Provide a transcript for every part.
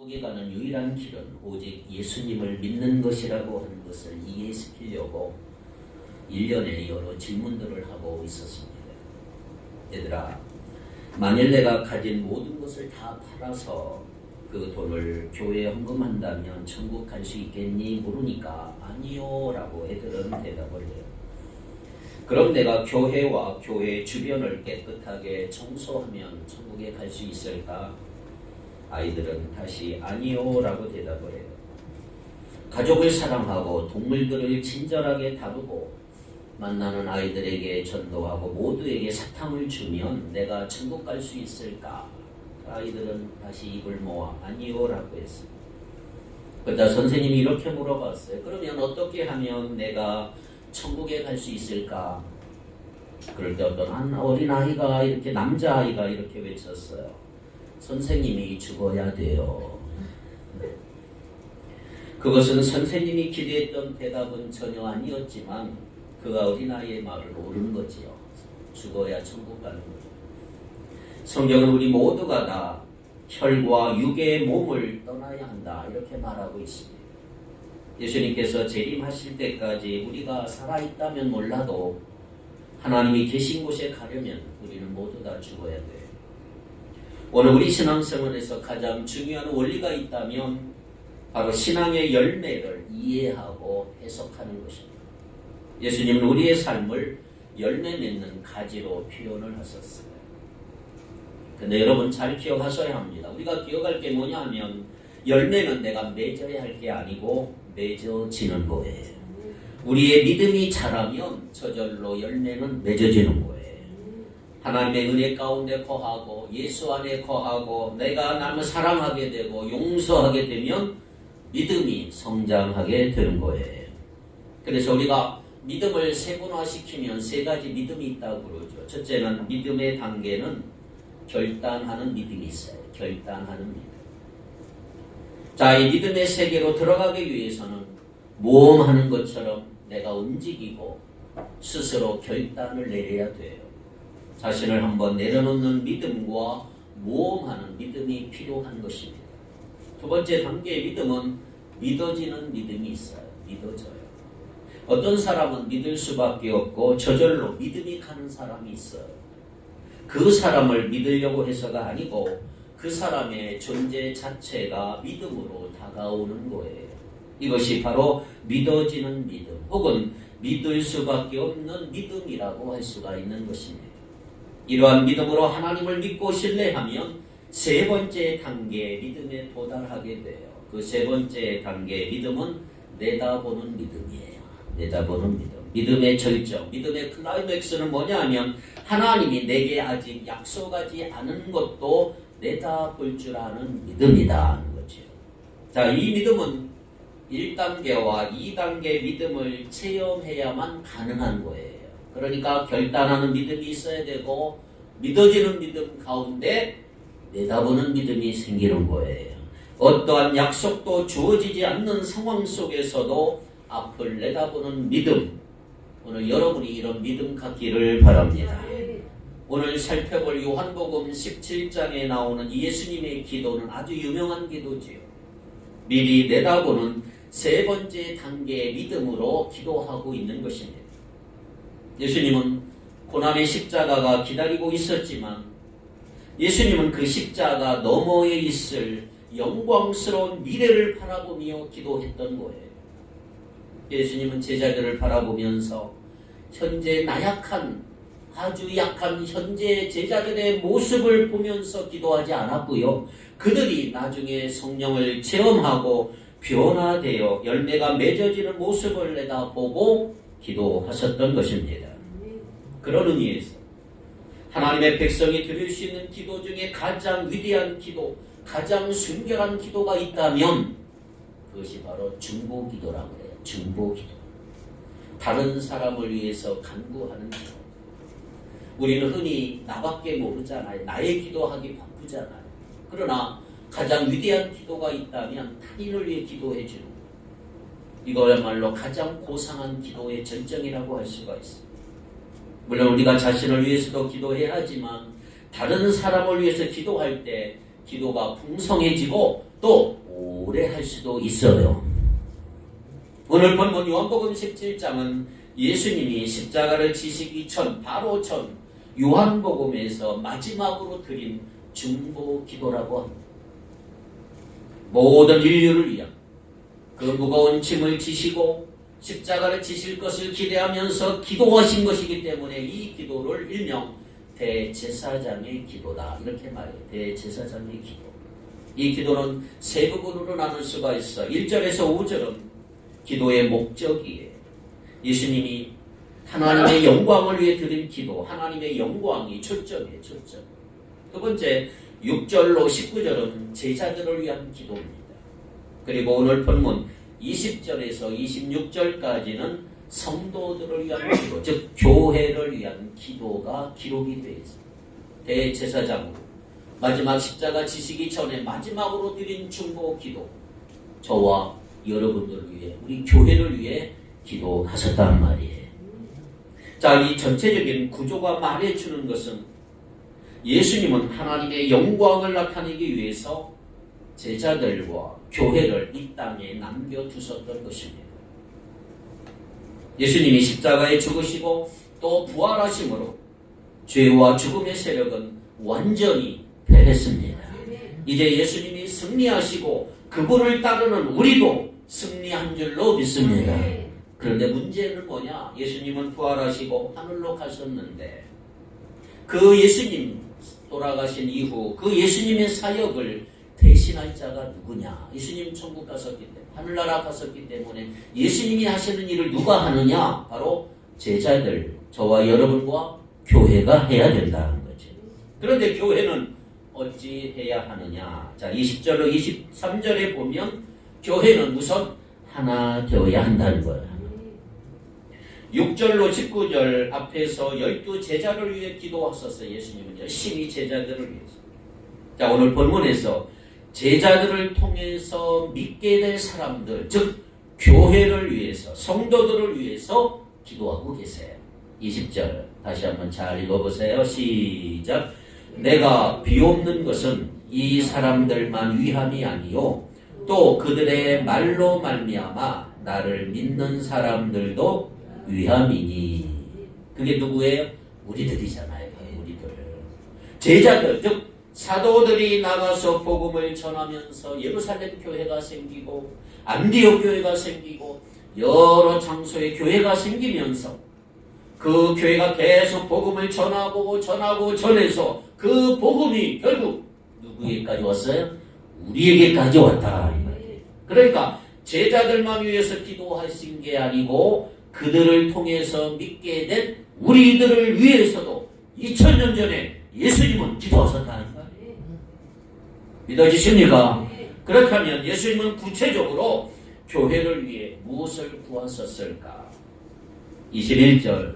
천국에 가는 유일한 길은 오직 예수님을 믿는 것이라고 하는 것을 이해시키려고 1년에 여러 질문들을 하고 있었습니다. 얘들아, 만일 내가 가진 모든 것을 다 팔아서 그 돈을 교회에 헌금한다면 천국 갈 수 있겠니? 물으니까 아니요 라고 애들은 대답을 해요. 그럼 내가 교회와 교회 주변을 깨끗하게 청소하면 천국에 갈 수 있을까? 아이들은 다시 아니요 라고 대답을 해요. 가족을 사랑하고 동물들을 친절하게 다루고 만나는 아이들에게 전도하고 모두에게 사탕을 주면 내가 천국 갈 수 있을까? 아이들은 다시 입을 모아 아니요 라고 했어요. 그러자 선생님이 이렇게 물어봤어요. 그러면 어떻게 하면 내가 천국에 갈 수 있을까? 그럴 때 어떤 어린아이가 이렇게 남자아이가 이렇게 외쳤어요. 선생님이 죽어야 돼요. 그것은 선생님이 기대했던 대답은 전혀 아니었지만 그 어린아이의 말을 옳은 거지요. 죽어야 천국 가는 거죠. 성경은 우리 모두가 다 혈과 육의 몸을 떠나야 한다 이렇게 말하고 있습니다. 예수님께서 재림하실 때까지 우리가 살아있다면 몰라도 하나님이 계신 곳에 가려면 우리는 모두 다 죽어야 돼요. 오늘 우리 신앙생활에서 가장 중요한 원리가 있다면 바로 신앙의 열매를 이해하고 해석하는 것입니다. 예수님은 우리의 삶을 열매 맺는 가지로 표현을 하셨어요. 근데 여러분 잘 기억하셔야 합니다. 우리가 기억할 게 뭐냐 하면 열매는 내가 맺어야 할 게 아니고 맺어지는 거예요. 우리의 믿음이 자라면 저절로 열매는 맺어지는 거예요. 하나님의 은혜 가운데 거하고 예수 안에 거하고 내가 남을 사랑하게 되고 용서하게 되면 믿음이 성장하게 되는 거예요. 그래서 우리가 믿음을 세분화시키면 세 가지 믿음이 있다고 그러죠. 첫째는 믿음의 단계는 결단하는 믿음이 있어요. 결단하는 믿음. 자, 이 믿음의 세계로 들어가기 위해서는 모험하는 것처럼 내가 움직이고 스스로 결단을 내려야 돼요. 자신을 한번 내려놓는 믿음과 모험하는 믿음이 필요한 것입니다. 두 번째 단계의 믿음은 믿어지는 믿음이 있어요. 믿어져요. 어떤 사람은 믿을 수밖에 없고 저절로 믿음이 가는 사람이 있어요. 그 사람을 믿으려고 해서가 아니고 그 사람의 존재 자체가 믿음으로 다가오는 거예요. 이것이 바로 믿어지는 믿음 혹은 믿을 수밖에 없는 믿음이라고 할 수가 있는 것입니다. 이러한 믿음으로 하나님을 믿고 신뢰하면 세 번째 단계의 믿음에 도달하게 돼요. 그 세 번째 단계의 믿음은 내다보는 믿음이에요. 내다보는 믿음. 믿음의 절정, 믿음의 클라이맥스는 뭐냐 하면 하나님이 내게 아직 약속하지 않은 것도 내다볼 줄 아는 믿음이다 하는 거죠. 자, 이 믿음은 1단계와 2단계 믿음을 체험해야만 가능한 거예요. 그러니까 결단하는 믿음이 있어야 되고 믿어지는 믿음 가운데 내다보는 믿음이 생기는 거예요. 어떠한 약속도 주어지지 않는 상황 속에서도 앞을 내다보는 믿음. 오늘 여러분이 이런 믿음 갖기를 바랍니다. 오늘 살펴볼 요한복음 17장에 나오는 예수님의 기도는 아주 유명한 기도지요. 미리 내다보는 세 번째 단계의 믿음으로 기도하고 있는 것입니다. 예수님은 고난의 십자가가 기다리고 있었지만 예수님은 그 십자가 너머에 있을 영광스러운 미래를 바라보며 기도했던 거예요. 예수님은 제자들을 바라보면서 현재 나약한 아주 약한 현재 제자들의 모습을 보면서 기도하지 않았고요. 그들이 나중에 성령을 체험하고 변화되어 열매가 맺어지는 모습을 내다보고 기도하셨던 것입니다. 그런 의미에서 하나님의 백성이 드릴 수 있는 기도 중에 가장 위대한 기도, 가장 순결한 기도가 있다면 그것이 바로 중보기도라고 해요. 중보기도. 다른 사람을 위해서 간구하는 기도. 우리는 흔히 나밖에 모르잖아요. 나의 기도하기 바쁘잖아요. 그러나 가장 위대한 기도가 있다면 타인을 위해 기도해 주는 것. 이거야말로 가장 고상한 기도의 절정이라고 할 수가 있습니다. 물론 우리가 자신을 위해서도 기도해야 하지만 다른 사람을 위해서 기도할 때 기도가 풍성해지고 또 오래 할 수도 있어요. 오늘 본문 요한복음 17장은 예수님이 십자가를 지시기 전, 바로 전 요한복음에서 마지막으로 드린 중보 기도라고 합니다. 모든 인류를 위한 그 무거운 짐을 지시고 십자가를 지실 것을 기대하면서 기도하신 것이기 때문에 이 기도를 일명 대제사장의 기도다 이렇게 말해요. 대제사장의 기도. 이 기도는 세 부분으로 나눌 수가 있어. 1절에서 5절은 기도의 목적이에요. 예수님이 하나님의 영광을 위해 드린 기도, 하나님의 영광이 초점이에요. 초점. 두 번째 6절로 19절은 제자들을 위한 기도입니다. 그리고 오늘 본문 20절에서 26절까지는 성도들을 위한 기도, 즉 교회를 위한 기도가 기록이 되어 있습니다. 대제사장으로 마지막 십자가 지시기 전에 마지막으로 드린 중보 기도, 저와 여러분들을 위해, 우리 교회를 위해 기도하셨단 말이에요. 자, 이 전체적인 구조가 말해주는 것은 예수님은 하나님의 영광을 나타내기 위해서 제자들과 교회를 이 땅에 남겨두셨던 것입니다. 예수님이 십자가에 죽으시고 또 부활하심으로 죄와 죽음의 세력은 완전히 패했습니다. 이제 예수님이 승리하시고 그분을 따르는 우리도 승리한 줄로 믿습니다. 그런데 문제는 뭐냐? 예수님은 부활하시고 하늘로 가셨는데 그 예수님 돌아가신 이후 그 예수님의 사역을 대신할 자가 누구냐? 예수님 천국 갔었기 때문에, 하늘나라 갔었기 때문에 예수님이 하시는 일을 누가 하느냐? 바로 제자들, 저와 여러분과 교회가 해야 된다는 거죠. 그런데 교회는 어찌 해야 하느냐? 자, 20절로 23절에 보면 교회는 우선 하나 되어야 한다는 거예요. 6절로 19절 앞에서 12제자를 위해 기도하셨어요. 예수님은 열심히 제자들을 위해서. 자, 오늘 본문에서 제자들을 통해서 믿게 될 사람들, 즉 교회를 위해서, 성도들을 위해서 기도하고 계세요. 20절 다시 한번 잘 읽어보세요. 시작. 내가 비옵는 것은 이 사람들만 위함이 아니요 또 그들의 말로 말미암아 나를 믿는 사람들도 위함이니. 그게 누구예요? 우리들이잖아요. 우리들. 제자들, 즉 사도들이 나가서 복음을 전하면서 예루살렘 교회가 생기고 안디옥 교회가 생기고 여러 장소에 교회가 생기면서 그 교회가 계속 복음을 전하고 전해서 그 복음이 결국 누구에게까지 왔어요? 우리에게까지 왔다. 그러니까 제자들만 위해서 기도하신 게 아니고 그들을 통해서 믿게 된 우리들을 위해서도 2000년 전에 예수님은 기도하셨다는 거예요. 믿어지십니까? 그렇다면 예수님은 구체적으로 교회를 위해 무엇을 구하셨을까? 21절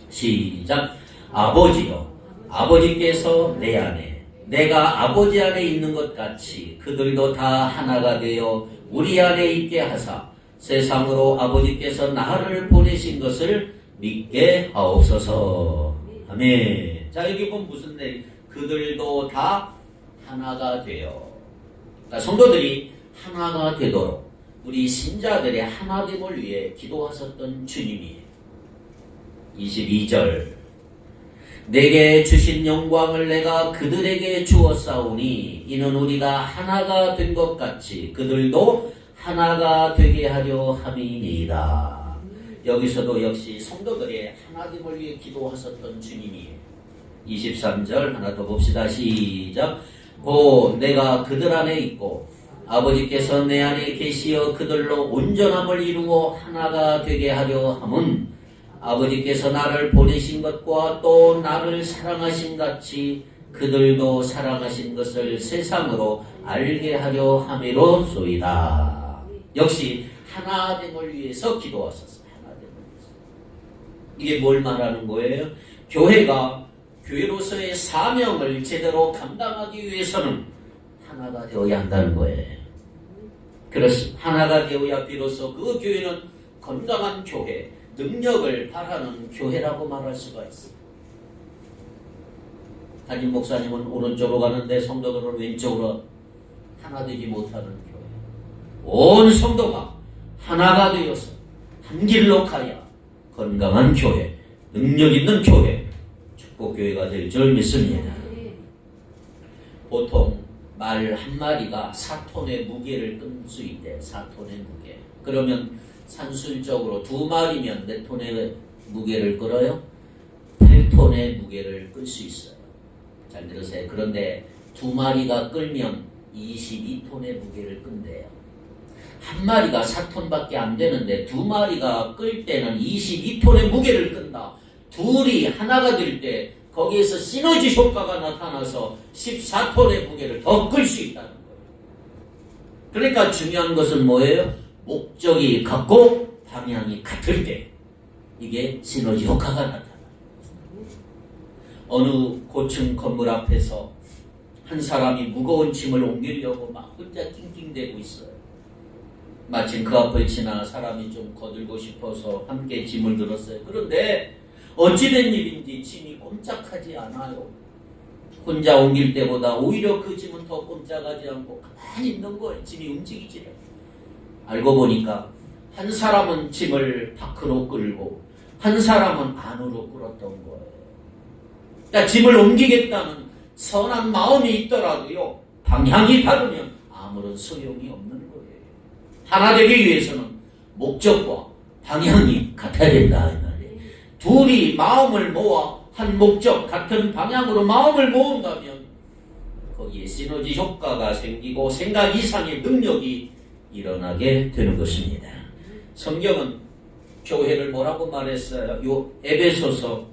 시작. 아버지여, 아버지께서 내 안에, 내가 아버지 안에 있는 것 같이 그들도 다 하나가 되어 우리 안에 있게 하사 세상으로 아버지께서 나를 보내신 것을 믿게 하옵소서. 아멘. 자, 여기 보면 무슨 내용? 그들도 다 하나가 되어. 그러니까 성도들이 하나가 되도록 우리 신자들의 하나됨을 위해 기도하셨던 주님이에요. 22절 내게 주신 영광을 내가 그들에게 주었사오니 이는 우리가 하나가 된 것 같이 그들도 하나가 되게 하려 함이니이다. 여기서도 역시 성도들의 하나됨을 위해 기도하셨던 주님이에요. 23절 하나 더 봅시다. 시작. 곧 내가 그들 안에 있고 아버지께서 내 안에 계시어 그들로 온전함을 이루고 하나가 되게 하려 함은 아버지께서 나를 보내신 것과 또 나를 사랑하신 같이 그들도 사랑하신 것을 세상으로 알게 하려 함이로소이다. 역시 하나됨을 위해서 기도하셨어요. 하나됨을 위해서. 이게 뭘 말하는 거예요? 교회가 교회로서의 사명을 제대로 감당하기 위해서는 하나가 되어야 한다는 거예요. 그렇습니다. 하나가 되어야 비로소 그 교회는 건강한 교회, 능력을 바라는 교회라고 말할 수가 있습니다. 담임 목사님은 오른쪽으로 가는데 성도들은 왼쪽으로 하나 되지 못하는 교회. 온 성도가 하나가 되어서 한 길로 가야 건강한 교회, 능력 있는 교회, 축복교회가 될 줄 믿습니다. 보통 말 한 마리가 4톤의 무게를 끈 수 있대. 4톤의 무게. 그러면 산술적으로 2마리면 몇 톤의 무게를 끌어요? 8톤의 무게를 끌 수 있어요. 잘 들으세요. 그런데 2마리가 끌면 22톤의 무게를 끈대요. 한 마리가 4톤밖에 안 되는데 2마리가 끌 때는 22톤의 무게를 끈다. 둘이 하나가 될 때 거기에서 시너지 효과가 나타나서 14톤의 무게를 더 끌 수 있다는 거예요. 그러니까 중요한 것은 뭐예요? 목적이 같고 방향이 같을 때 이게 시너지 효과가 나타나요. 어느 고층 건물 앞에서 한 사람이 무거운 짐을 옮기려고 막 혼자 낑낑대고 있어요. 마침 그 앞을 지나 사람이 좀 거들고 싶어서 함께 짐을 들었어요. 그런데 어찌된 일인지 짐이 꼼짝하지 않아요. 혼자 옮길 때보다 오히려 그 짐은 더 꼼짝하지 않고 가만히 있는 거예요. 짐이 움직이지 않아요. 알고 보니까 한 사람은 짐을 밖으로 끌고 한 사람은 안으로 끌었던 거예요. 그러니까 짐을 옮기겠다는 선한 마음이 있더라도요, 방향이 다르면 아무런 소용이 없는 거예요. 하나 되기 위해서는 목적과 방향이 같아야 된다 이 말이에요. 둘이 마음을 모아 한 목적, 같은 방향으로 마음을 모은다면 거기에 시너지 효과가 생기고 생각 이상의 능력이 일어나게 되는 것입니다. 성경은 교회를 뭐라고 말했어요? 요 에베소서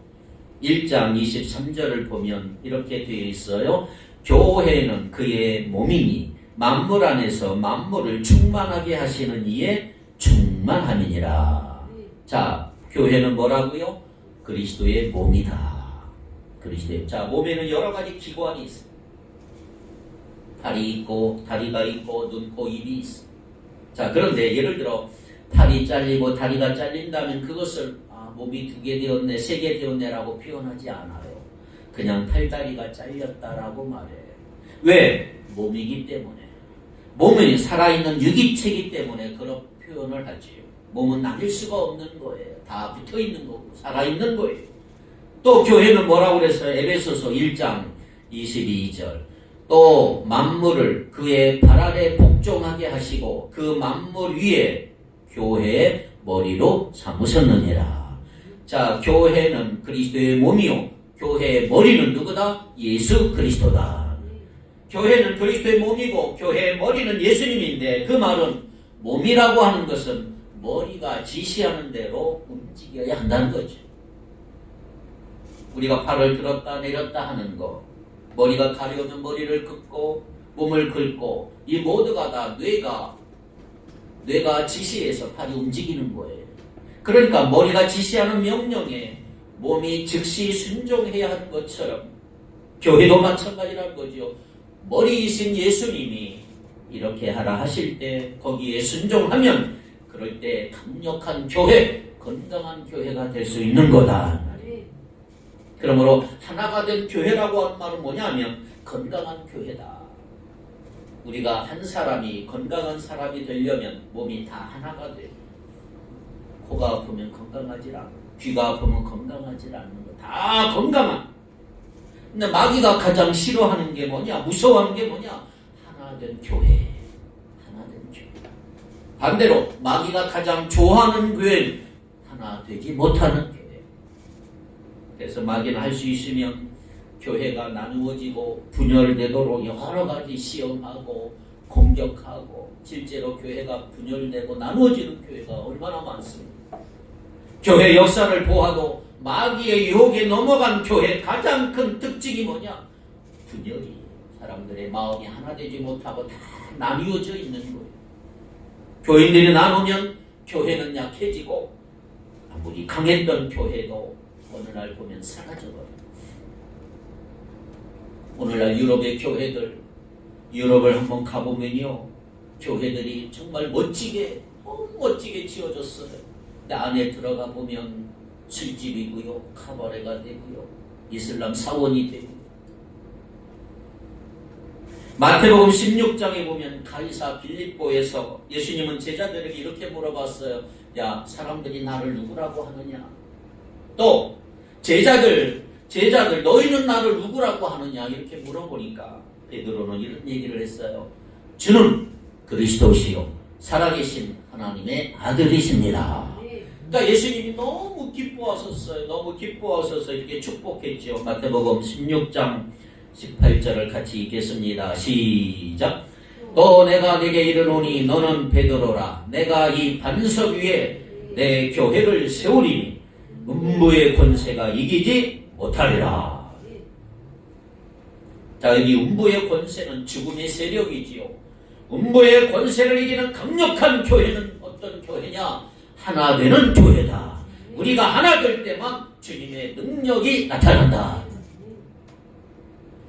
1장 23절을 보면 이렇게 되어 있어요. 교회는 그의 몸이니 만물 안에서 만물을 충만하게 하시는 이에 충만함이니라. 자, 교회는 뭐라고요? 그리스도의 몸이다. 그리스도의. 자, 몸에는 여러 가지 기관이 있어요. 팔이 있고 다리가 있고 눈, 코, 입이 있어요. 자, 그런데 예를 들어 팔이 잘리고 다리가 잘린다면 그것을 몸이 2개 되었네, 3개 되었네라고 표현하지 않아요. 그냥 팔다리가 잘렸다라고 말해요. 왜? 몸이기 때문에. 몸이 살아있는 유기체이기 때문에 그런 표현을 하지요. 몸은 나뉠 수가 없는 거예요. 다 붙어있는 거고 살아있는 거예요. 또 교회는 뭐라고 그랬어요? 에베소서 1장 22절. 또 만물을 그의 발 아래 복종하게 하시고 그 만물 위에 교회의 머리로 삼으셨느니라. 자, 교회는 그리스도의 몸이요. 교회의 머리는 누구다? 예수 그리스도다. 교회는 그리스도의 몸이고 교회의 머리는 예수님인데 그 말은 몸이라고 하는 것은 머리가 지시하는 대로 움직여야 한다는 거죠. 우리가 팔을 들었다 내렸다 하는 거, 머리가 가려우면 머리를 긋고 몸을 긁고 이 모두가 다 뇌가 지시해서 팔이 움직이는 거예요. 그러니까 머리가 지시하는 명령에 몸이 즉시 순종해야 하는 것처럼 교회도 마찬가지라는 거죠. 머리이신 예수님이 이렇게 하라 하실 때 거기에 순종하면 그럴 때 강력한 교회, 건강한 교회가 될 수 있는 거다. 그러므로 하나가 된 교회라고 하는 말은 뭐냐면 건강한 교회다. 우리가 한 사람이 건강한 사람이 되려면 몸이 다 하나가 돼요. 코가 아프면 건강하지 않고 귀가 아프면 건강하지 않는 거 다 건강한. 근데 마귀가 가장 싫어하는 게 뭐냐? 무서워하는 게 뭐냐? 하나 된 교회. 하나 된 교회. 반대로 마귀가 가장 좋아하는 교회는 하나 되지 못하는 교회. 그래서 마귀는 할 수 있으면 교회가 나누어지고 분열되도록 여러 가지 시험하고 공격하고 실제로 교회가 분열되고 나누어지는 교회가 얼마나 많습니까? 교회 역사를 보아도 마귀의 유혹에 넘어간 교회 가장 큰 특징이 뭐냐? 분열이. 사람들의 마음이 하나 되지 못하고 다 나뉘어져 있는 거예요. 교인들이 나누면 교회는 약해지고 아무리 강했던 교회도 어느 날 보면 사라져버려요. 오늘날 유럽의 교회들, 유럽을 한번 가보면요, 교회들이 정말 멋지게, 너무 멋지게 지어졌어요. 근데 안에 들어가 보면 술집이고요, 카바레가 되고요, 이슬람 사원이 되고요. 마태복음 16장에 보면 가이사 빌립보에서 예수님은 제자들에게 이렇게 물어봤어요. 야, 사람들이 나를 누구라고 하느냐? 또 제자들 너희는 나를 누구라고 하느냐? 이렇게 물어보니까 베드로는 이런 얘기를 했어요. 주는 그리스도시요 살아계신 하나님의 아들이십니다. 그러니까 예수님이 너무 기뻐하셨어요. 너무 기뻐하셔서 이렇게 축복했죠. 마태복음 16장 18절을 같이 읽겠습니다. 시작. 또 내가 네게 이르노니 너는 베드로라. 내가 이 반석 위에 내 교회를 세우리니 음부의 권세가 이기지 못하리라. 자, 여기 음부의 권세는 죽음의 세력이지요. 음부의 권세를 이기는 강력한 교회는 어떤 교회냐? 하나 되는 교회다. 우리가 하나 될 때만 주님의 능력이 나타난다.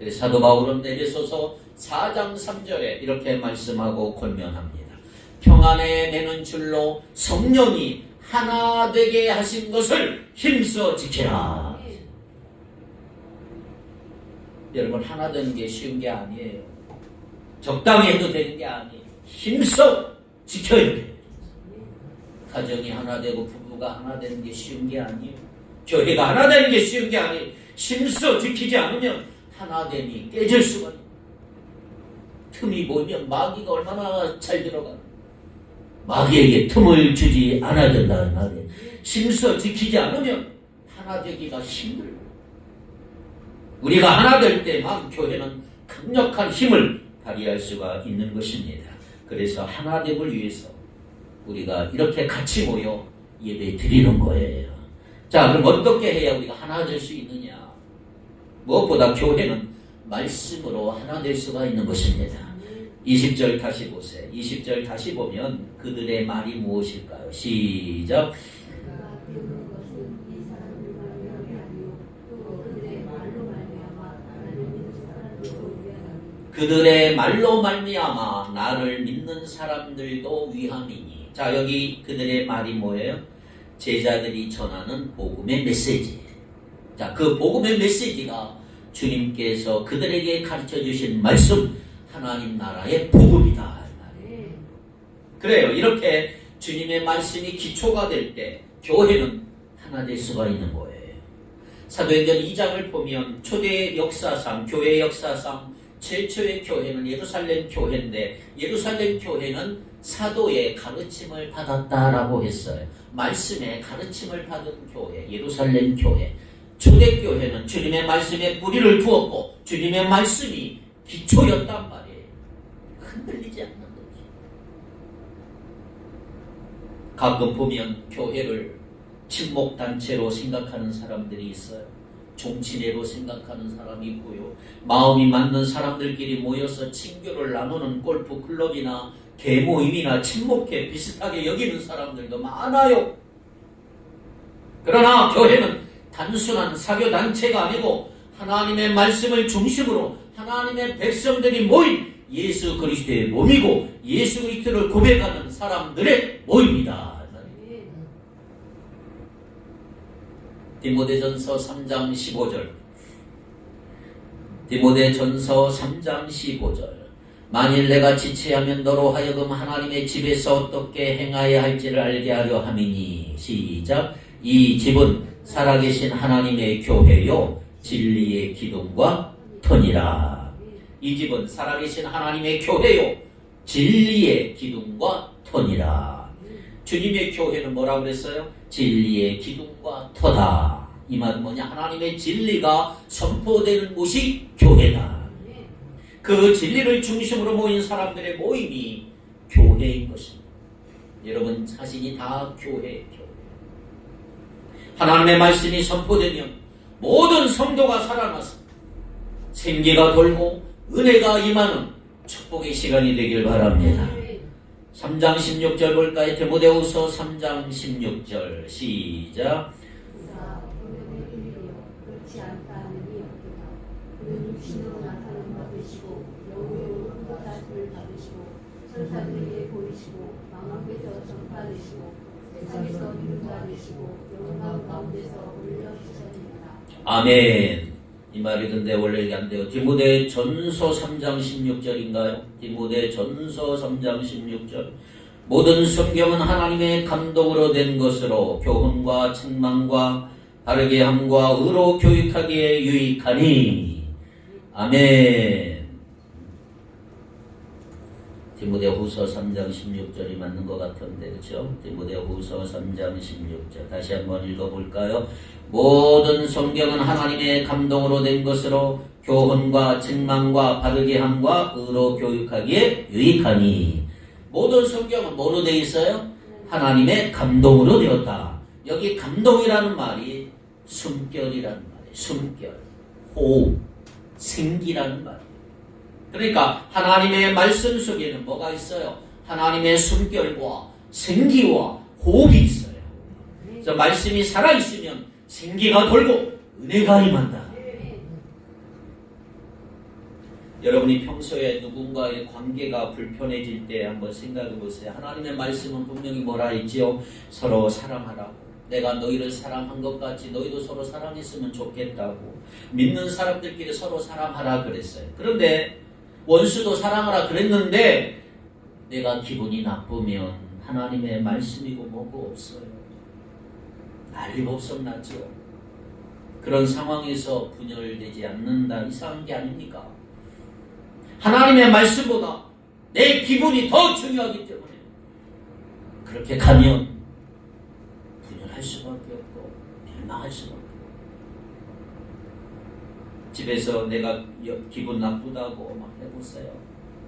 그래서 사도 바울은 에베소서 4장 3절에 이렇게 말씀하고 권면합니다. 평안에 매는 줄로 성령이 하나 되게 하신 것을 힘써 지키라. 여러분, 하나 되는 게 쉬운 게 아니에요. 적당히 해도 되는 게 아니에요. 힘써 지켜야 돼요. 가정이 하나 되고 부부가 하나 되는 게 쉬운 게 아니에요. 교회가 하나 되는 게 쉬운 게 아니에요. 힘써 지키지 않으면 하나됨이 깨질 수가 있어요. 틈이 보이면 마귀가 얼마나 잘 들어가요. 마귀에게 틈을 주지 않아야 된다는 말이에요. 힘써 지키지 않으면 하나 되기가 힘들어요. 우리가 하나 될 때만 교회는 강력한 힘을 발휘할 수가 있는 것입니다. 그래서 하나됨을 위해서 우리가 이렇게 같이 모여 예배 드리는 거예요. 자, 그럼 어떻게 해야 우리가 하나 될 수 있느냐? 무엇보다 교회는 말씀으로 하나 될 수가 있는 것입니다. 20절 다시 보세요. 20절 다시 보면 그들의 말이 무엇일까요? 시작. 그들의 말로 말미암아 나를 믿는 사람들도 위함이니. 자, 여기 그들의 말이 뭐예요? 제자들이 전하는 복음의 메시지. 자, 그 복음의 메시지가 주님께서 그들에게 가르쳐 주신 말씀, 하나님 나라의 복음이다. 그래요. 이렇게 주님의 말씀이 기초가 될 때 교회는 하나 될 수가 있는 거예요. 사도행전 2장을 보면 초대 역사상, 교회 역사상 최초의 교회는 예루살렘 교회인데, 예루살렘 교회는 사도의 가르침을 받았다라고 했어요. 말씀의 가르침을 받은 교회, 예루살렘 교회. 초대교회는 주님의 말씀에 뿌리를 두었고 주님의 말씀이 기초였단 말이에요. 흔들리지 않는 거죠. 가끔 보면 교회를 친목단체로 생각하는 사람들이 있어요. 종친회로 생각하는 사람이 있고요. 마음이 맞는 사람들끼리 모여서 친교를 나누는 골프클럽이나 개모임이나 친목회 비슷하게 여기는 사람들도 많아요. 그러나 교회는 단순한 사교단체가 아니고 하나님의 말씀을 중심으로 하나님의 백성들이 모인 예수 그리스도의 몸이고 예수 그리스도를 고백하는 사람들의 모임이다. 디모데전서 3장 15절. 디모데전서 3장 15절. 만일 내가 지체하면 너로 하여금 하나님의 집에서 어떻게 행하여야 할지를 알게 하려 함이니. 시작. 이 집은 살아계신 하나님의 교회요 진리의 기둥과 터니라. 이 집은 살아계신 하나님의 교회요 진리의 기둥과 터니라. 주님의 교회는 뭐라고 그랬어요? 진리의 기둥과 터다. 이 말은 뭐냐? 하나님의 진리가 선포되는 곳이 교회다. 그 진리를 중심으로 모인 사람들의 모임이 교회인 것입니다. 여러분 자신이 다 교회예요. 하나님의 말씀이 선포되면 모든 성도가 살아나서 생기가 돌고 은혜가 임하는 축복의 시간이 되길 바랍니다. 3장 16절 볼까요? 디모데후서 3장 16절 시작. 천사들에게 보이시고 망왕께서 전파되시고 세상에서 이루어지시고 영광 가운데서 올려주셨습니다. 아멘. 이 말이 근데 원래 이게 안 돼요. 디모데 전서 3장 16절인가요? 디모데 전서 3장 16절. 모든 성경은 하나님의 감동으로 된 것으로 교훈과 책망과 바르게 함과 의로 교육하기에 유익하니. 아멘. 디모데후서 3장 16절이 맞는 것 같은데, 그렇죠? 디모데후서 3장 16절 다시 한번 읽어볼까요? 모든 성경은 하나님의 감동으로 된 것으로 교훈과 책망과 바르게 함과 의로 교육하기에 유익하니. 모든 성경은 뭐로 되어 있어요? 하나님의 감동으로 되었다. 여기 감동이라는 말이 숨결이라는 말이에요. 숨결, 호흡, 생기라는 말이에요. 그러니까 하나님의 말씀 속에는 뭐가 있어요? 하나님의 숨결과 생기와 호흡이 있어요. 그래서 말씀이 살아있으면 생기가 돌고 은혜가 임한다. 여러분이 평소에 누군가의 관계가 불편해질 때 한번 생각해 보세요. 하나님의 말씀은 분명히 뭐라 했지요? 서로 사랑하라고. 내가 너희를 사랑한 것 같이 너희도 서로 사랑했으면 좋겠다고. 믿는 사람들끼리 서로 사랑하라 그랬어요. 그런데 원수도 사랑하라 그랬는데 내가 기분이 나쁘면 하나님의 말씀이고 뭐고 없어요. 난리법석 나죠. 그런 상황에서 분열되지 않는다. 이상한 게 아닙니까? 하나님의 말씀보다 내 기분이 더 중요하기 때문에 그렇게 가면 분열할 수밖에 없고 멸망할 수밖에 없고, 집에서 내가 기분 나쁘다고 막 해보세요.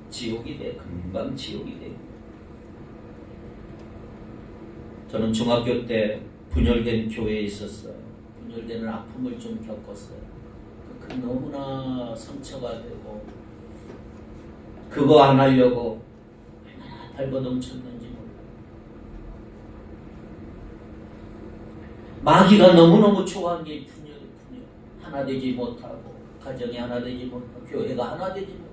지옥이 돼. 금방 지옥이 돼. 저는 중학교 때 분열된 교회에 있었어요. 분열되는 아픔을 좀 겪었어요. 그 너무나 상처가 되고 그거 안 하려고 얼마나 발버둥쳤는지 몰라요. 마귀가 너무너무 좋아한 게 분열. 하나 되지 못하고 가정이 하나 되지 못하고 교회가 하나 되지 못하고.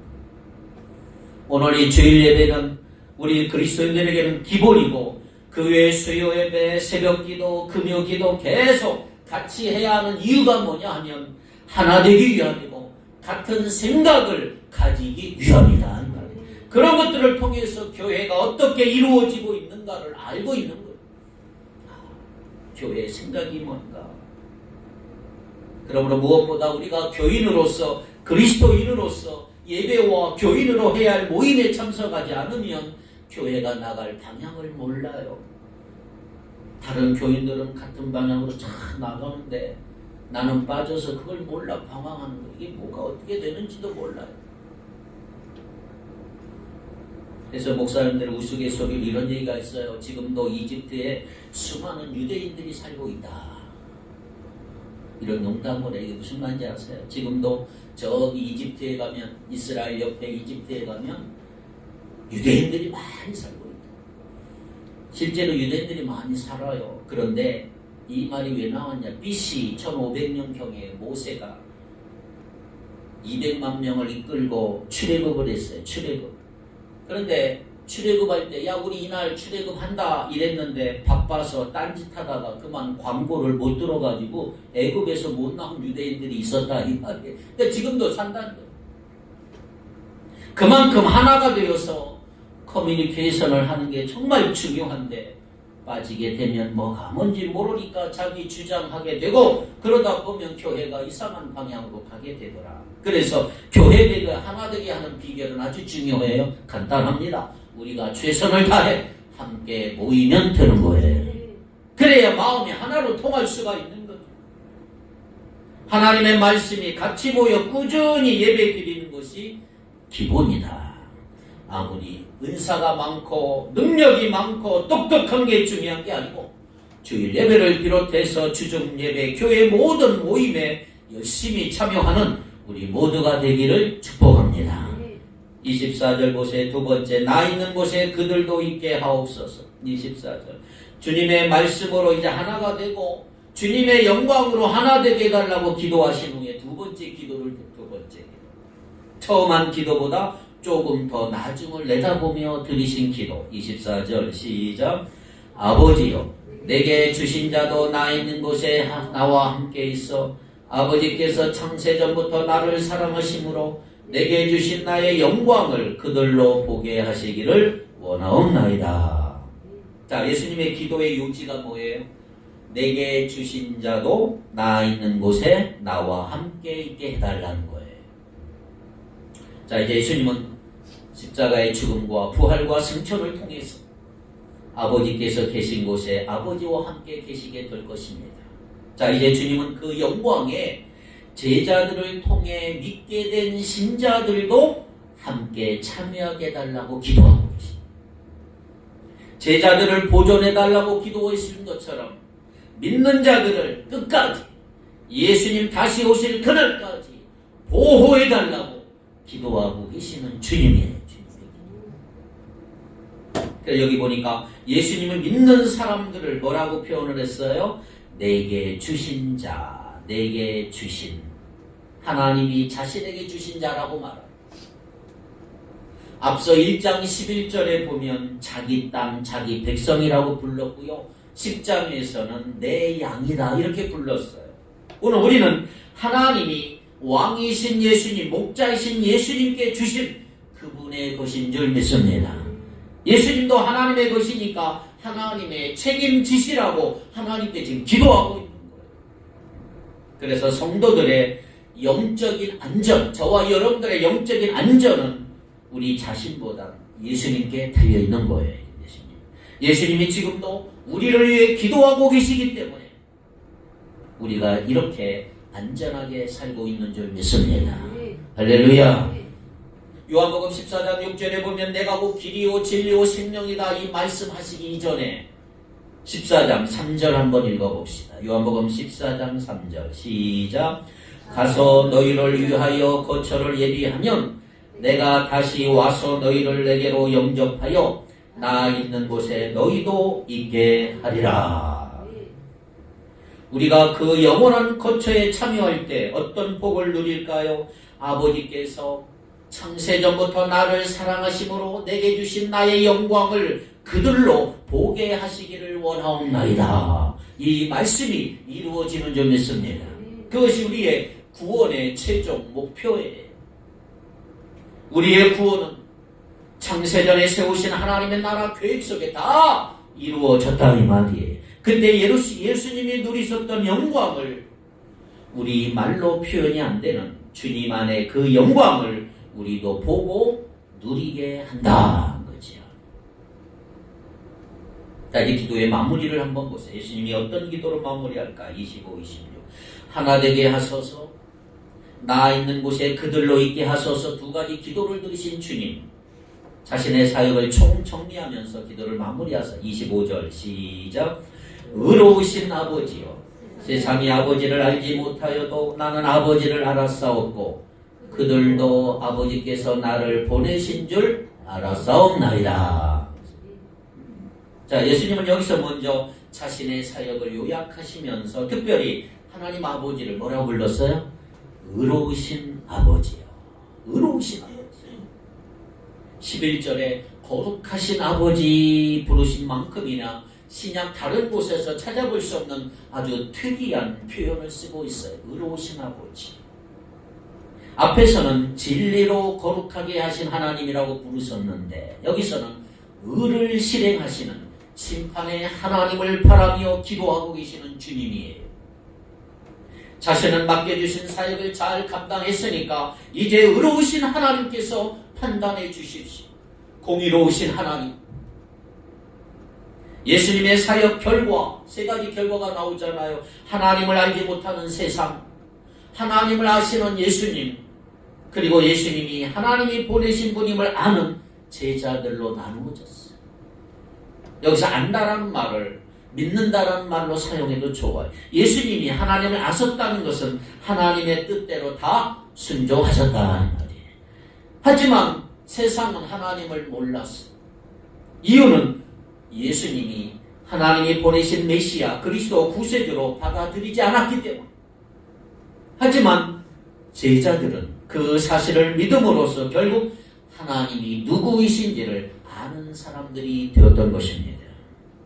오늘 이 주일 예배는 우리 그리스도인들에게는 기본이고 그 외에 수요 예배, 새벽 기도, 금요 기도 계속 같이 해야 하는 이유가 뭐냐 하면 하나 되기 위함이고 같은 생각을 가지기 위함이다. 그런 것들을 통해서 교회가 어떻게 이루어지고 있는가를 알고 있는 거예요. 교회의 생각이 뭔가. 그러므로 무엇보다 우리가 교인으로서 그리스도인으로서 예배와 교인으로 해야 할 모임에 참석하지 않으면 교회가 나갈 방향을 몰라요. 다른 교인들은 같은 방향으로 잘 나가는데 나는 빠져서 그걸 몰라 방황하는 거예요. 이게 뭐가 어떻게 되는지도 몰라요. 그래서 목사님들 우스갯소리로 이런 얘기가 있어요. 지금도 이집트에 수많은 유대인들이 살고 있다. 이런 농담을 해. 이게 무슨 말인지 아세요? 지금도 저기 이집트에 가면, 이스라엘 옆에 이집트에 가면 유대인들이 많이 살고 있다. 실제로 유대인들이 많이 살아요. 그런데 이 말이 왜 나왔냐? BC 1500년경에 모세가 200만 명을 이끌고 출애굽을 했어요. 출애굽. 그런데 출애굽할 때 야 우리 이날 출애굽한다 이랬는데 바빠서 딴짓하다가 그만 광고를 못 들어가지고 애굽에서 못 나온 유대인들이 있었다 이 말이에요. 근데 지금도 산다는 거예요. 그만큼 하나가 되어서 커뮤니케이션을 하는 게 정말 중요한데 빠지게 되면 뭐가 뭔지 모르니까 자기 주장하게 되고 그러다 보면 교회가 이상한 방향으로 가게 되더라. 그래서 교회가 하나 되게 하는 비결은 아주 중요해요. 간단합니다. 우리가 최선을 다해 함께 모이면 되는 거예요. 그래야 마음이 하나로 통할 수가 있는 거죠. 하나님의 말씀이 같이 모여 꾸준히 예배 드리는 것이 기본이다. 아무리 은사가 많고 능력이 많고 똑똑한 게 중요한 게 아니고 주일 예배를 비롯해서 주중 예배, 교회 모든 모임에 열심히 참여하는 우리 모두가 되기를 축복합니다. 24절 보세요. 두 번째, 나 있는 곳에 그들도 있게 하옵소서. 24절. 주님의 말씀으로 이제 하나가 되고 주님의 영광으로 하나 되게 해달라고 기도하신 후에 두 번째 기도를 두 번째 기도. 처음 한 기도보다 조금 더 나중을 내다보며 드리신 기도. 24절 시작. 아버지여, 내게 주신 자도 나 있는 곳에 나와 함께 있어 아버지께서 창세전부터 나를 사랑하심으로 내게 주신 나의 영광을 그들로 보게 하시기를 원하옵나이다. 자, 예수님의 기도의 요지가 뭐예요? 내게 주신 자도 나 있는 곳에 나와 함께 있게 해달라는 거예요. 자, 이제 예수님은 십자가의 죽음과 부활과 승천을 통해서 아버지께서 계신 곳에 아버지와 함께 계시게 될 것입니다. 자, 이제 주님은 그 영광에 제자들을 통해 믿게 된 신자들도 함께 참여하게 해달라고 기도하고 계십니다. 제자들을 보존해달라고 기도하신 것처럼 믿는 자들을 끝까지 예수님 다시 오실 그날까지 보호해달라고 기도하고 계시는 주님이에요. 그래서 여기 보니까 예수님을 믿는 사람들을 뭐라고 표현을 했어요? 내게 주신 자, 내게 주신, 하나님이 자신에게 주신 자라고 말합니다. 앞서 1장 11절에 보면 자기 땅, 자기 백성이라고 불렀고요. 10장에서는 내 양이다 이렇게 불렀어요. 오늘 우리는 하나님이 왕이신 예수님, 목자이신 예수님께 주신 그분의 것인 줄 믿습니다. 예수님도 하나님의 것이니까 하나님의 책임지시라고 하나님께 지금 기도하고 있는 거예요. 그래서 성도들의 영적인 안전, 저와 여러분들의 영적인 안전은 우리 자신보다 예수님께 달려있는 거예요. 예수님이 지금도 우리를 위해 기도하고 계시기 때문에 우리가 이렇게 안전하게 살고 있는 줄 믿습니다. 할렐루야. 요한복음 14장 6절에 보면 내가 곧 길이요 진리요 생명이다 이 말씀하시기 이전에 14장 3절 한번 읽어봅시다. 요한복음 14장 3절 시작. 가서 너희를 위하여 거처를 예비하면 내가 다시 와서 너희를 내게로 영접하여 나 있는 곳에 너희도 있게 하리라. 우리가 그 영원한 거처에 참여할 때 어떤 복을 누릴까요? 아버지께서 창세전부터 나를 사랑하심으로 내게 주신 나의 영광을 그들로 보게 하시기를 원하옵나이다. 이 말씀이 이루어지는 줄 믿습니다. 그것이 우리의 구원의 최종 목표예요. 우리의 구원은 창세전에 세우신 하나님의 나라 계획 속에 다 이루어졌다 이 말이에요. 그때 예수님이 누리셨던 영광을 우리 말로 표현이 안 되는 주님 안에 그 영광을 우리도 보고 누리게 한다는 거죠. 자, 이제 기도의 마무리를 한번 보세요. 예수님이 어떤 기도로 마무리할까? 25, 26. 하나 되게 하소서, 나 있는 곳에 그들로 있게 하소서. 두 가지 기도를 들으신 주님. 자신의 사역을 총정리하면서 기도를 마무리하사 25절 시작. 의로우신 아버지여, 세상이 아버지를 알지 못하여도 나는 아버지를 알았사옵고 그들도 아버지께서 나를 보내신 줄 알았사옵나이다. 자, 예수님은 여기서 먼저 자신의 사역을 요약하시면서 특별히 하나님 아버지를 뭐라고 불렀어요? 의로우신 아버지요. 의로우신 아버지. 11절에 거룩하신 아버지 부르신 만큼이나 신약 다른 곳에서 찾아볼 수 없는 아주 특이한 표현을 쓰고 있어요. 의로우신 아버지. 앞에서는 진리로 거룩하게 하신 하나님이라고 부르셨는데 여기서는 의를 실행하시는 심판의 하나님을 바라며 기도하고 계시는 주님이에요. 자신은 맡겨주신 사역을 잘 감당했으니까 이제 의로우신 하나님께서 판단해 주십시오. 공의로우신 하나님. 예수님의 사역 결과, 세 가지 결과가 나오잖아요. 하나님을 알지 못하는 세상, 하나님을 아시는 예수님, 그리고 예수님이 하나님이 보내신 분임을 아는 제자들로 나누어졌어요. 여기서 안다라는 말을 믿는다라는 말로 사용해도 좋아요. 예수님이 하나님을 아셨다는 것은 하나님의 뜻대로 다 순종하셨다는 말이에요. 하지만 세상은 하나님을 몰랐어요. 이유는 예수님이 하나님이 보내신 메시아 그리스도 구세주로 받아들이지 않았기 때문에. 하지만 제자들은 그 사실을 믿음으로써 결국 하나님이 누구이신지를 아는 사람들이 되었던 것입니다.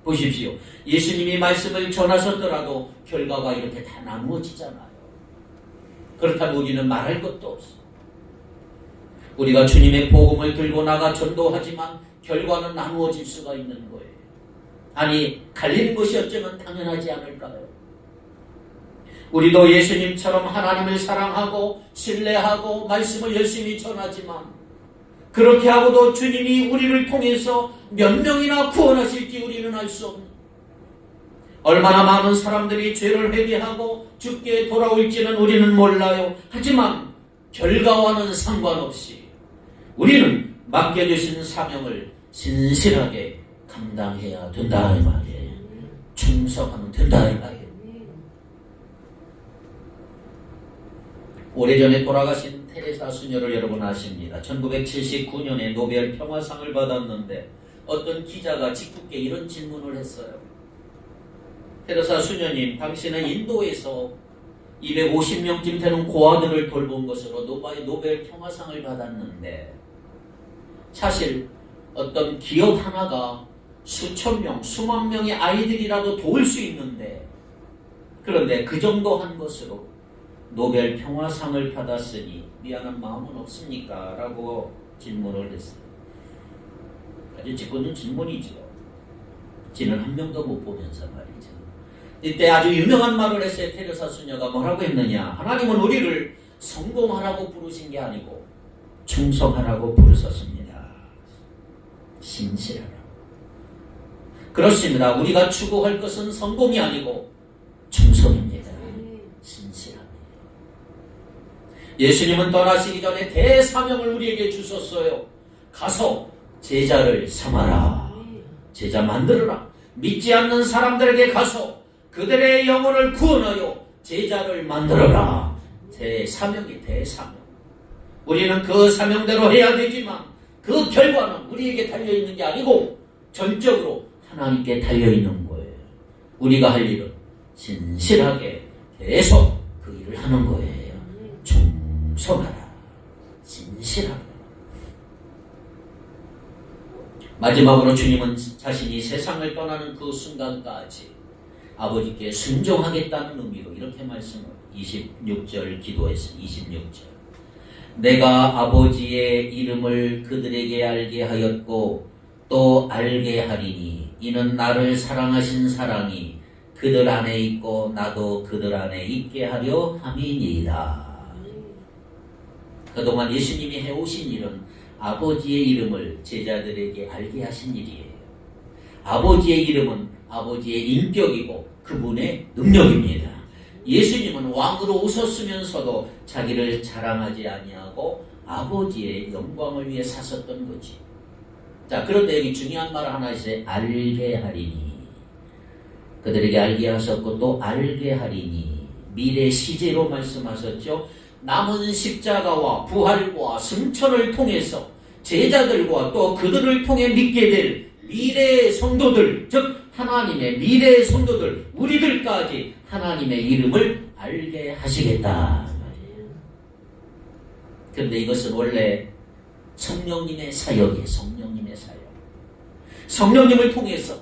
보십시오. 예수님이 말씀을 전하셨더라도 결과가 이렇게 다 나누어지잖아요. 그렇다면 우리는 말할 것도 없어. 우리가 주님의 복음을 들고 나가 전도하지만 결과는 나누어질 수가 있는 거예요. 아니, 갈리는 것이 어쩌면 당연하지 않을까요? 우리도 예수님처럼 하나님을 사랑하고 신뢰하고 말씀을 열심히 전하지만 그렇게 하고도 주님이 우리를 통해서 몇 명이나 구원하실지 우리는 알 수 없는, 얼마나 많은 사람들이 죄를 회개하고 죽게 돌아올지는 우리는 몰라요. 하지만 결과와는 상관없이 우리는 맡겨주신 사명을 신실하게 감당해야 된다 이 말이에요. 충성하면 된다 이 말이에요. 오래전에 돌아가신 테레사 수녀를 여러분 아십니다. 1979년에 노벨 평화상을 받았는데 어떤 기자가 직국에 이런 질문을 했어요. 테레사 수녀님, 당신은 인도에서 250명쯤 되는 고아들을 돌본 것으로 노벨 평화상을 받았는데 사실 어떤 기업 하나가 수천 명, 수만 명의 아이들이라도 도울 수 있는데, 그런데 그 정도 한 것으로 노벨 평화상을 받았으니 미안한 마음은 없습니까? 라고 질문을 했어요. 아주 짓궂은 질문이죠. 지는 한 명도 못 보면서 말이죠. 이때 아주 유명한 말을 했어요. 테레사 수녀가 뭐라고 했느냐. 하나님은 우리를 성공하라고 부르신 게 아니고 충성하라고 부르셨습니다. 신실하라고. 그렇습니다. 우리가 추구할 것은 성공이 아니고 충성입니다. 신실합니다. 예수님은 떠나시기 전에 대사명을 우리에게 주셨어요. 가서 제자를 삼아라. 제자 만들어라. 믿지 않는 사람들에게 가서 그들의 영혼을 구원하여 제자를 만들어라. 대사명이 대사명. 우리는 그 사명대로 해야 되지만 그 결과는 우리에게 달려있는 게 아니고 전적으로 하나님께 달려있는 거예요. 우리가 할 일은 신실하게 계속 그 일을 하는 거예요. 충성하라. 신실하라. 마지막으로 주님은 자신이 세상을 떠나는 그 순간까지 아버지께 순종하겠다는 의미로 이렇게 말씀을 26절 기도했어요. 26절. 내가 아버지의 이름을 그들에게 알게 하였고 또 알게 하리니 이는 나를 사랑하신 사랑이 그들 안에 있고 나도 그들 안에 있게 하려 함이니이다. 그동안 예수님이 해오신 일은 아버지의 이름을 제자들에게 알게 하신 일이에요. 아버지의 이름은 아버지의 인격이고 그분의 능력입니다. 예수님은 왕으로 오셨으면서도 자기를 자랑하지 아니하고 아버지의 영광을 위해 사셨던 거지. 자, 그런데 여기 중요한 말 하나 있어요. 알게 하리니. 그들에게 알게 하셨고 또 알게 하리니. 미래 시제로 말씀하셨죠. 남은 십자가와 부활과 승천을 통해서 제자들과 또 그들을 통해 믿게 될 미래의 성도들, 즉 하나님의 미래의 성도들, 우리들까지 하나님의 이름을 알게 하시겠다. 그런데 이것은 원래 성령님의 사역이에요. 성령님의 사역. 성령님을 통해서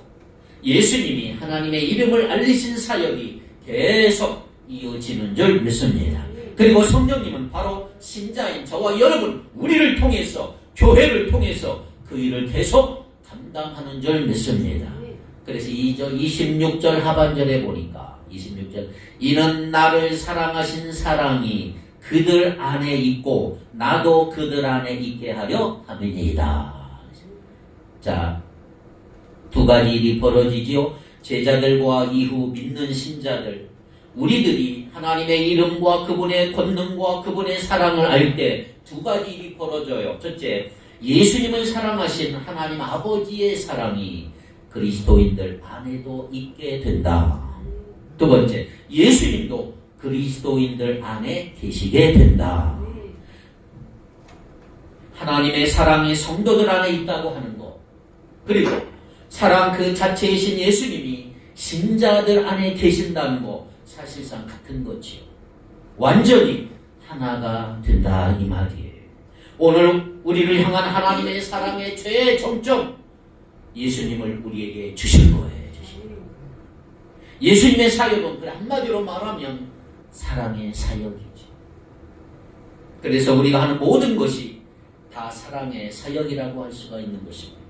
예수님이 하나님의 이름을 알리신 사역이 계속 이어지는 줄 믿습니다. 그리고 성령님은 바로 신자인 저와 여러분, 우리를 통해서, 교회를 통해서 그 일을 계속 감당하는 줄 믿습니다. 그래서 26절 하반절에 보니까 26절 이는 나를 사랑하신 사랑이 그들 안에 있고 나도 그들 안에 있게 하려 함이니이다. 자, 두 가지 일이 벌어지지요. 제자들과 이후 믿는 신자들, 우리들이 하나님의 이름과 그분의 권능과 그분의 사랑을 알 때 두 가지 일이 벌어져요. 첫째, 예수님을 사랑하신 하나님 아버지의 사랑이 그리스도인들 안에도 있게 된다. 두 번째, 예수님도 그리스도인들 안에 계시게 된다. 하나님의 사랑이 성도들 안에 있다고 하는 것, 그리고 사랑 그 자체이신 예수님이 신자들 안에 계신다는 것, 사실상 같은 거지요. 완전히 하나가 된다 이 말이에요. 오늘 우리를 향한 하나님의 사랑의 최애 정점, 예수님을 우리에게 주신 거예요. 예수님의 사역은 그 한마디로 말하면 사랑의 사역이죠. 그래서 우리가 하는 모든 것이 다 사랑의 사역이라고 할 수가 있는 것입니다.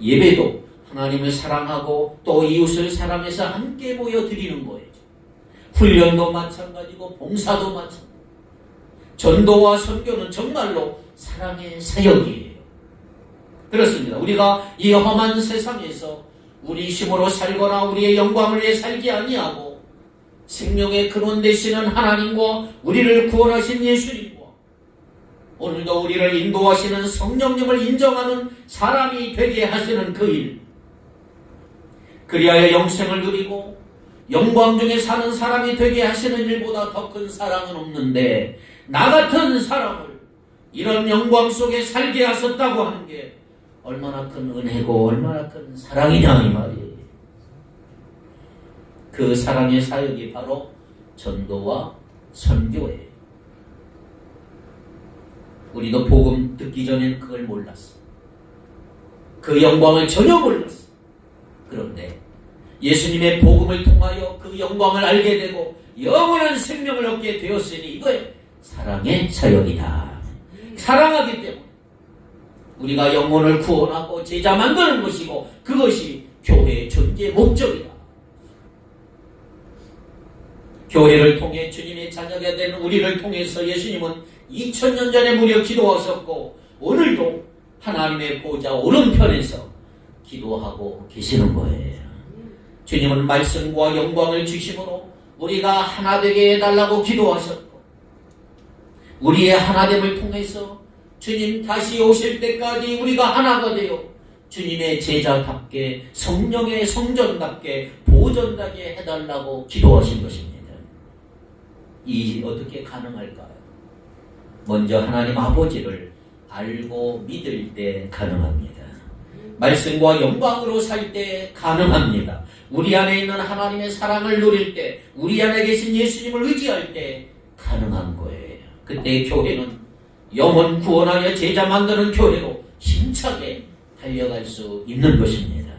예배도 하나님을 사랑하고 또 이웃을 사랑해서 함께 모여 드리는 거예요. 훈련도 마찬가지고 봉사도 마찬가지고 전도와 선교는 정말로 사랑의 사역이에요. 그렇습니다. 우리가 이 험한 세상에서 우리 힘으로 살거나 우리의 영광을 위해 살지 아니하고 생명의 근원 되시는 하나님과 우리를 구원하신 예수님과 오늘도 우리를 인도하시는 성령님을 인정하는 사람이 되게 하시는 그 일, 그리하여 영생을 누리고 영광 중에 사는 사람이 되게 하시는 일보다 더 큰 사랑은 없는데 나 같은 사람을 이런 영광 속에 살게 하셨다고 하는 게 얼마나 큰 은혜고 얼마나 큰 사랑이냐 이 말이에요. 그 사랑의 사역이 바로 전도와 선교예요. 우리도 복음 듣기 전에는 그걸 몰랐어. 그 영광을 전혀 몰랐어. 그런데 예수님의 복음을 통하여 그 영광을 알게 되고 영원한 생명을 얻게 되었으니 이거에 사랑의 사역이다. 사랑하기 때문에 우리가 영혼을 구원하고 제자 만드는 것이고 그것이 교회의 존재의 목적이다. 교회를 통해 주님의 자녀가 된 우리를 통해서 예수님은 2000년 전에 무려 기도하셨고 오늘도 하나님의 보좌 오른편에서 기도하고 계시는 거예요. 주님은 말씀과 영광을 주심으로 우리가 하나 되게 해달라고 기도하셨고 우리의 하나됨을 통해서 주님 다시 오실 때까지 우리가 하나가 되어 주님의 제자답게 성령의 성전답게 보존하게 해달라고 기도하신 것입니다. 이 어떻게 가능할까요? 먼저 하나님 아버지를 알고 믿을 때 가능합니다. 말씀과 영광으로 살 때 가능합니다. 우리 안에 있는 하나님의 사랑을 누릴 때, 우리 안에 계신 예수님을 의지할 때 가능한 거예요. 그때 교회는 영혼 구원하여 제자 만드는 교회로 힘차게 달려갈 수 있는 것입니다.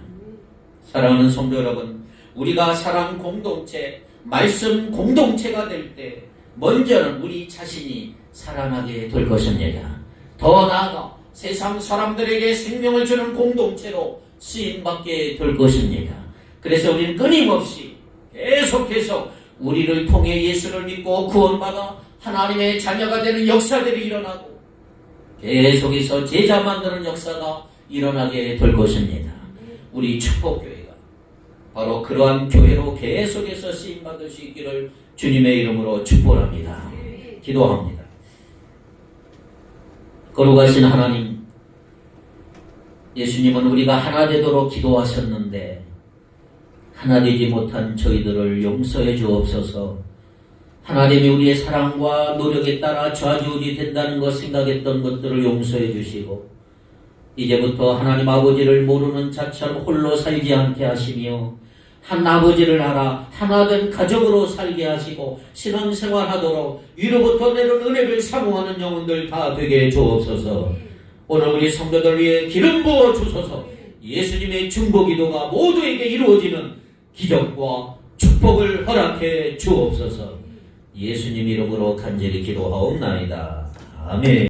사랑하는 성도 여러분, 우리가 사랑 공동체, 말씀 공동체가 될 때 먼저는 우리 자신이 살아나게 될 것입니다. 더 나아가 세상 사람들에게 생명을 주는 공동체로 쓰임받게 될 것입니다. 그래서 우리는 끊임없이 계속해서 우리를 통해 예수를 믿고 구원받아 하나님의 자녀가 되는 역사들이 일어나고 계속해서 제자 만드는 역사가 일어나게 될 것입니다. 우리 축복교회가 바로 그러한 교회로 계속해서 쓰임받을 수 있기를 주님의 이름으로 축복합니다. 기도합니다. 거룩하신 하나님, 예수님은 우리가 하나 되도록 기도하셨는데 하나 되지 못한 저희들을 용서해 주옵소서. 하나님이 우리의 사랑과 노력에 따라 좌지우지 된다는 것 생각했던 것들을 용서해 주시고 이제부터 하나님 아버지를 모르는 자처럼 홀로 살지 않게 하시며 한 아버지를 알아 하나된 가족으로 살게 하시고 신앙생활하도록 위로부터 내려온 은혜를 사모하는 영혼들 다 되게 주옵소서. 오늘 우리 성도들 위해 기름 부어 주소서. 예수님의 중보기도가 모두에게 이루어지는 기적과 축복을 허락해 주옵소서. 예수님 이름으로 간절히 기도하옵나이다. 아멘.